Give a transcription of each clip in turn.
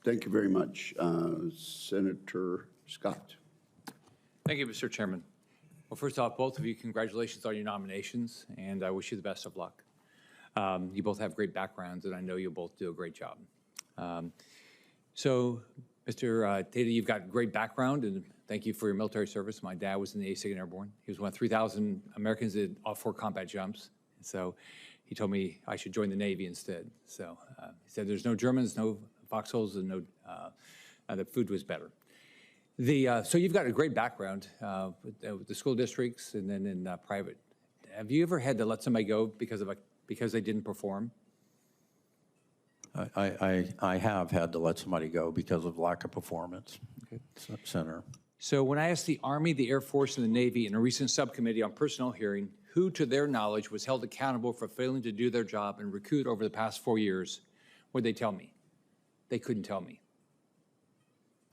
Thank you very much. Senator Scott. Thank you, Mr. Chairman. Well, first off, both of you, congratulations on your nominations, and I wish you the best of luck. You both have great backgrounds, and I know you'll both do a great job. So, Mr. Tata, you've got great background, and thank you for your military service. My dad was in the 82nd Airborne. He was one of 3,000 Americans that did all 4 combat jumps. So he told me I should join the Navy instead. So he said there's no Germans, no foxholes, and no the food was better. So you've got a great background with the school districts and then in private. Have you ever had to let somebody go because they didn't perform? I have had to let somebody go because of lack of performance, okay. Senator. So when I asked the Army, the Air Force, and the Navy in a recent subcommittee on personnel hearing who, to their knowledge, was held accountable for failing to do their job and recruit over the past 4 years, what did they tell me? They couldn't tell me.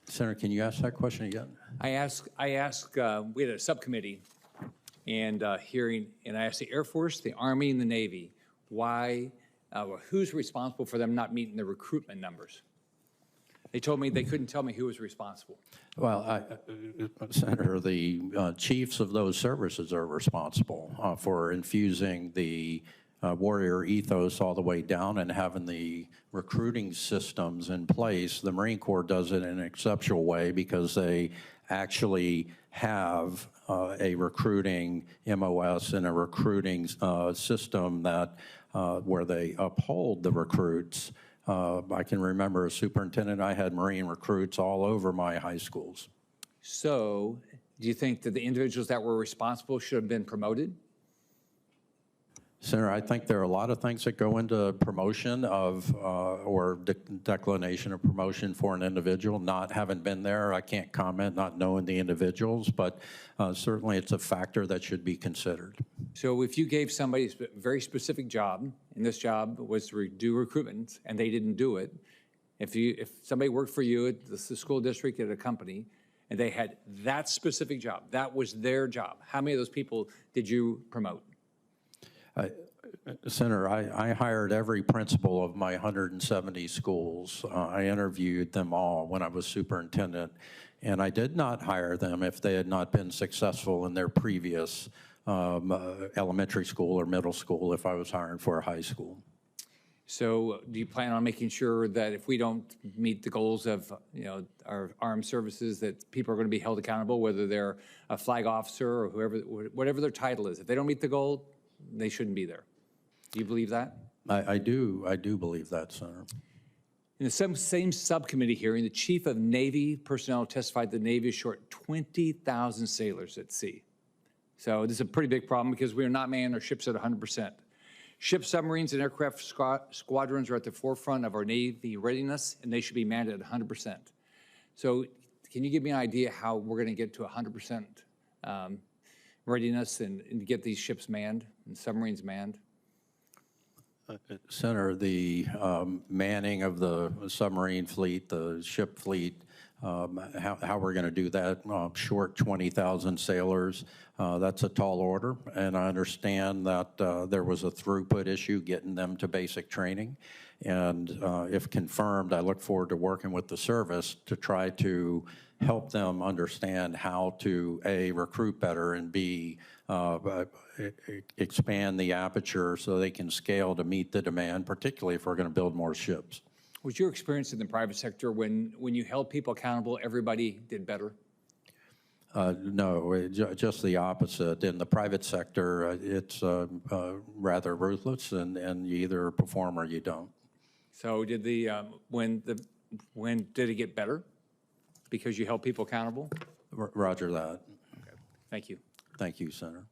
Senator, can you ask that question again? I asked. We had a subcommittee and hearing, and I asked the Air Force, the Army, and the Navy why, who's responsible for them not meeting the recruitment numbers. They told me they couldn't tell me who was responsible. Well, Senator, the chiefs of those services are responsible for infusing the warrior ethos all the way down and having the recruiting systems in place. The Marine Corps does it in an exceptional way because they actually have a recruiting MOS and a recruiting system that where they uphold the recruits. I can remember as superintendent, I had Marine recruits all over my high schools. So do you think that the individuals that were responsible should have been promoted? Senator, I think there are a lot of things that go into promotion of or declination of promotion for an individual. Not having been there, I can't comment, not knowing the individuals, but certainly it's a factor that should be considered. So if you gave somebody a very specific job, and this job was to do recruitment, and they didn't do it, if somebody worked for you at the school district at a company, and they had that specific job, that was their job, how many of those people did you promote? Senator, I hired every principal of my 170 schools. I interviewed them all when I was superintendent, and I did not hire them if they had not been successful in their previous elementary school or middle school if I was hiring for a high school. So do you plan on making sure that if we don't meet the goals of our armed services that people are going to be held accountable, whether they're a flag officer or whatever their title is? If they don't meet the goal, they shouldn't be there. Do you believe that? I do believe that, Senator. In the same subcommittee hearing, the Chief of Navy Personnel testified the Navy is short 20,000 sailors at sea. So this is a pretty big problem because we are not manning our ships at 100%. Ship submarines and aircraft squadrons are at the forefront of our Navy readiness, and they should be manned at 100%. So can you give me an idea how we're going to get to 100% readiness and get these ships manned and submarines manned? Senator, the manning of the submarine fleet, the ship fleet, how we're going to do that, short 20,000 sailors, that's a tall order. And I understand that there was a throughput issue getting them to basic training. And if confirmed, I look forward to working with the service to try to help them understand how to, A, recruit better, and B, expand the aperture so they can scale to meet the demand, particularly if we're going to build more ships. Was your experience in the private sector when you held people accountable, everybody did better? No, just the opposite. In the private sector, it's rather ruthless, and you either perform or you don't. So did when did it get better? Because you held people accountable? Roger that. Okay. Thank you. Thank you, Senator.